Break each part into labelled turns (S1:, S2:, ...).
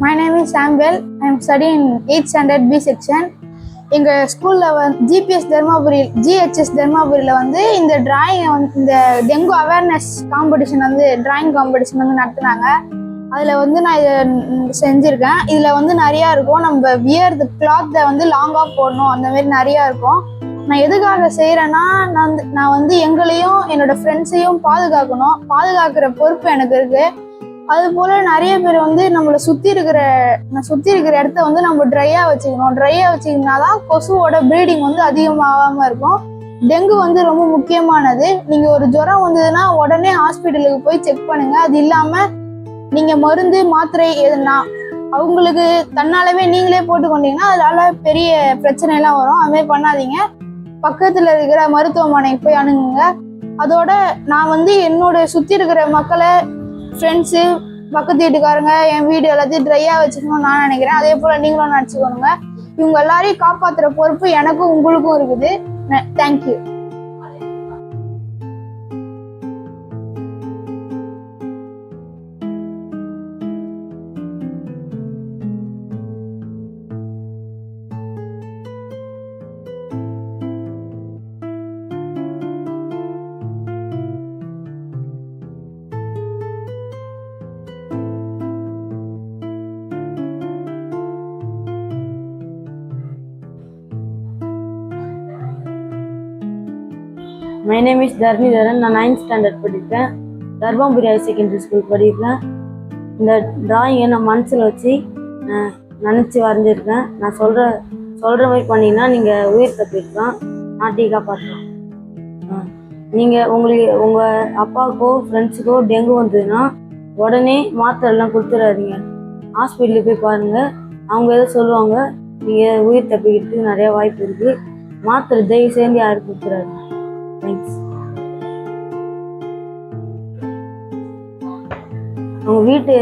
S1: My name is Samuel. I am studying 8th standard B section. எங்கள் ஸ்கூலில் GPS GHS தர்மாபுரியில் இந்த drawing இந்த dengue awareness competition drawing competition நடத்துனாங்க. அதில் நான் இதை செஞ்சுருக்கேன். இதில் நிறையா இருக்கும். நம்ம வியர்து கிளாத்தை லாங்காக போடணும், அந்தமாரி நிறையா இருக்கும். நான் எதுக்காக செய்கிறேன்னா, நான் எங்களையும் என்னோடய ஃப்ரெண்ட்ஸையும் பாதுகாக்கிற பொறுப்பு எனக்கு இருக்குது. அதுபோல் நிறைய பேர் நம்மளை சுற்றி இருக்கிற இடத்த நம்ம ட்ரையாக வச்சுக்கணும். ட்ரையாக வச்சுக்கினாதான் கொசுவோட ப்ரீடிங் அதிகமாகாமல் இருக்கும். டெங்கு ரொம்ப முக்கியமானது. நீங்கள் ஒரு ஜுரம் வந்ததுன்னா உடனே ஹாஸ்பிட்டலுக்கு போய் செக் பண்ணுங்கள். அது இல்லாமல் நீங்கள் மருந்து மாத்திரை எதுனா அவங்களுக்கு தன்னாலவே நீங்களே போட்டுக்கொண்டீங்கன்னா அதனால பெரிய பிரச்சனைலாம் வரும். அதுமாதிரி பண்ணாதீங்க. பக்கத்தில் இருக்கிற மருத்துவமனைக்கு போய் அணுகுங்க. அதோட நான் என்னோட சுற்றி இருக்கிற மக்களை, ஃப்ரெண்ட்ஸு, பக்கத்து வீட்டுக்காரங்க, என் வீடு எல்லாத்தையும் ட்ரையாக வச்சுக்கணும்னு நான் நினைக்கிறேன். அதே போல் நீங்களும் நினச்சிக்கணுங்க. இவங்க எல்லாரையும் காப்பாற்றுற பொறுப்பு எனக்கும் உங்களுக்கும் இருக்குது. Thank you.
S2: My name is Dharnidharan. நான் 9th ஸ்டாண்டர்ட் படிக்கிறேன். தர்மாபுரி ஹையர் செகண்டரி ஸ்கூல் படிக்கிறேன். இந்த டிராயிங்கை நான் மனசில் வச்சு நினச்சி வரைஞ்சிருக்கேன். நான் சொல்கிற மாதிரி பண்ணிங்கன்னா நீங்கள் உயிர் தப்பிக்கலாம், நாட்டை காப்பாற்றலாம். நீங்கள் உங்கள் அப்பாவுக்கோ ஃப்ரெண்ட்ஸுக்கோ டெங்கு வந்ததுன்னா உடனே மாத்திரைலாம் கொடுத்துடாதீங்க. ஹாஸ்பிட்டலுக்கு போய் பாருங்கள். அவங்க எதோ சொல்லுவாங்க. நீங்கள் உயிர் தப்பிக்கிறதுக்கு நிறையா வாய்ப்பு இருக்குது. மாத்திரை தயவு சேர்ந்து யாரும் கொடுத்துடாதீங்க. தேங்க்ஸ். அவங்க வீட்டு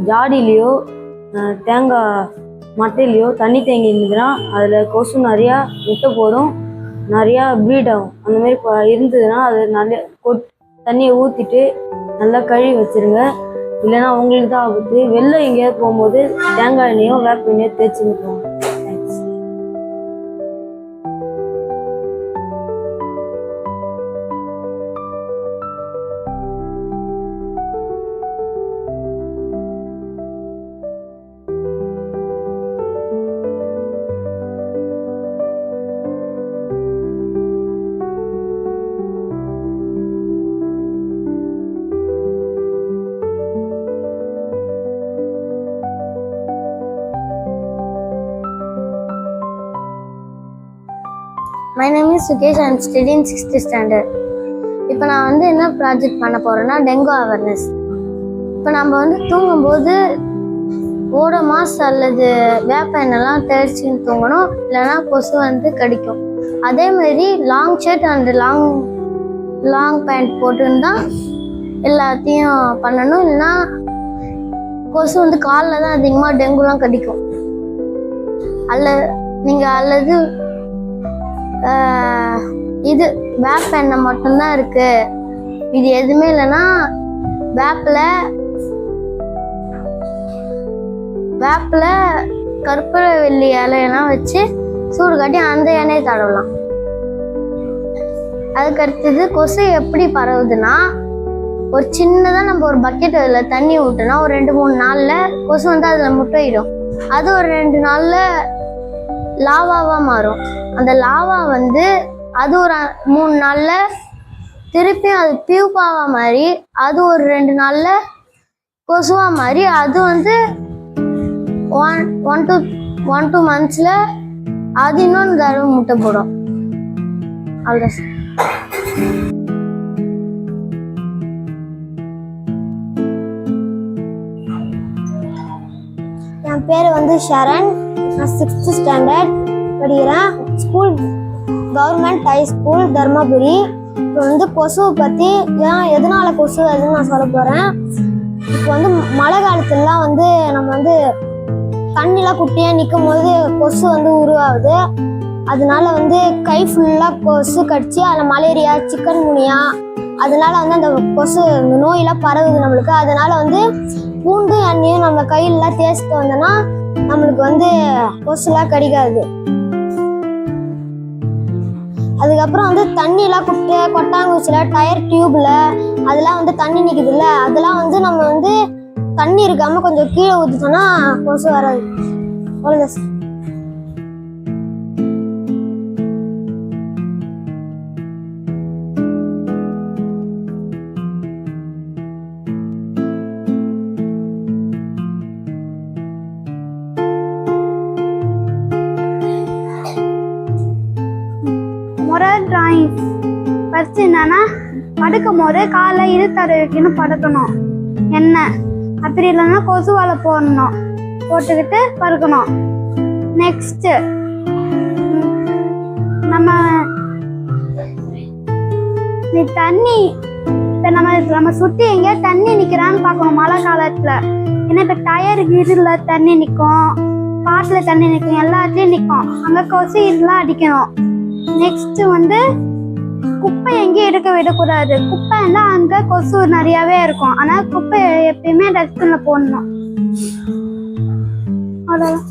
S2: ஜாடியிலையோ தேங்காய் மட்டையிலையோ தண்ணி தேங்கி இருந்ததுன்னா அதில் கொசு நிறையா முட்டை போடும், நிறையா ப்ரீட் ஆகும். அந்தமாரி இருந்ததுன்னா அது நல்ல தண்ணியை ஊற்றிட்டு நல்லா கழுவி வச்சுருங்க. இல்லைன்னா அவங்களுக்கு தான் ஆபத்து. வெளில எங்கேயாவது போகும்போது தேங்காய் எண்ணெயோ வேப்ப எண்ணெயோ தேய்ச்சி நிற்கும். Thanks.
S3: My name is Sukesh. I am studying 6th standard. இப்போ நான் என்ன ப்ராஜெக்ட் பண்ண போகிறேன்னா டெங்கு அவேர்னஸ். இப்போ நம்ம தூங்கும்போது ஓடோமாஸ் அல்லது வேப்ப எண்ணெய்லாம் தேய்ச்சின்னு தூங்கணும், இல்லைன்னா கொசு கடிக்கும். அதேமாரி long shirt and long pant போட்டுன்னு தான் எல்லாத்தையும் பண்ணணும். இல்லைன்னா கொசு காலில் தான் அதிகமாக டெங்குலாம் கடிக்கும். அல்லது இது வேப்ப எண்ணெய் மட்டும்தான் இருக்கு, இது எதுவுமே இல்லைன்னா வேப்பில் கற்பூரவள்ளி இலையெல்லாம் வச்சு சூடு காட்டி அந்த எண்ணெயை தடவலாம். அதுக்கு அடுத்தது கொசு எப்படி பரவுதுன்னா, ஒரு சின்னதாக நம்ம ஒரு பக்கெட் அதில் தண்ணி விட்டோன்னா ஒரு 2-3 நாளில் கொசு அதில் முட்டையிடும். அது ஒரு 2 நாளில் லாவாவாக மாறும். அந்த லாவா அது ஒரு 3 நாளில் திருப்பியும் அது பியூப்பாவா மாதிரி, அது ஒரு 2 நாளில் கொசுவாக மாதிரி, அது 1-2 months அது இன்னொன்று தடவை முட்டை போடும். அவ்வளோதான்.
S4: என் பேர் ஷரண். நான் 6th ஸ்டாண்டர்ட் படிக்கிறேன். School government high school Dharmapuri. இப்போ கொசுவை பற்றி எதனால கொசு அதுன்னு நான் சொல்ல போகிறேன். இப்போ மழை காலத்துலலாம் நம்ம தண்ணிலாம் குட்டியாக நிற்கும் போது கொசு உருவாகுது. அதனால கை ஃபுல்லாக கொசு கடிச்சு அதில் மலேரியா, சிக்கன் குனியா, அதனால அந்த கொசு நோயெல்லாம் பரவுது நம்மளுக்கு. அதனால பூண்டு எண்ணெயும் நம்ம கையிலலாம் தேய்ச்சிட்டு வந்தோம்னா நம்மளுக்கு வந்து கொசுலாம் கடிக்காது. அதுக்கப்புறம் வந்து தண்ணிலாம் கொட்டாங்குச்சியில் டயர் டியூப்ல அதெல்லாம் வந்து தண்ணி நிற்குதுல்ல, அதெல்லாம் வந்து நம்ம வந்து தண்ணி இருக்காம கொஞ்சம் கீழே ஊற்றிட்டோம்னா கொசு வராது. அவ்வளோதான் சார்.
S1: முறை டிராயிங் ஃபர்ஸ்ட் என்னன்னா படுக்கும் போது காலை இருத்தரை வைக்கணும், படுக்கணும் என்ன, அப்படி இல்லைன்னா கொசு வலை போட்டுக்கிட்டு படுக்கணும். நெக்ஸ்ட்டு நம்ம தண்ணி இப்போ நம்ம சுற்றி எங்கேயா தண்ணி நிற்கிறான்னு பார்க்கணும் மழை காலத்தில். ஏன்னா இப்போ டயர் கீரில் தண்ணி நிற்கும், பாட்டில் தண்ணி நிற்கும், எல்லாத்துலேயும் நிற்கும், அங்கே கொசு இதெல்லாம் அடிக்கணும். நெக்ஸ்ட் வந்து குப்பை எங்கேயும் எடுக்க விடக்கூடாது. குப்பை இருந்தால் அங்கே கொசு நிறையாவே இருக்கும். ஆனால் குப்பை எப்பயுமே டஸ்ட்பின்ல போடணும். அவ்வளோதான்.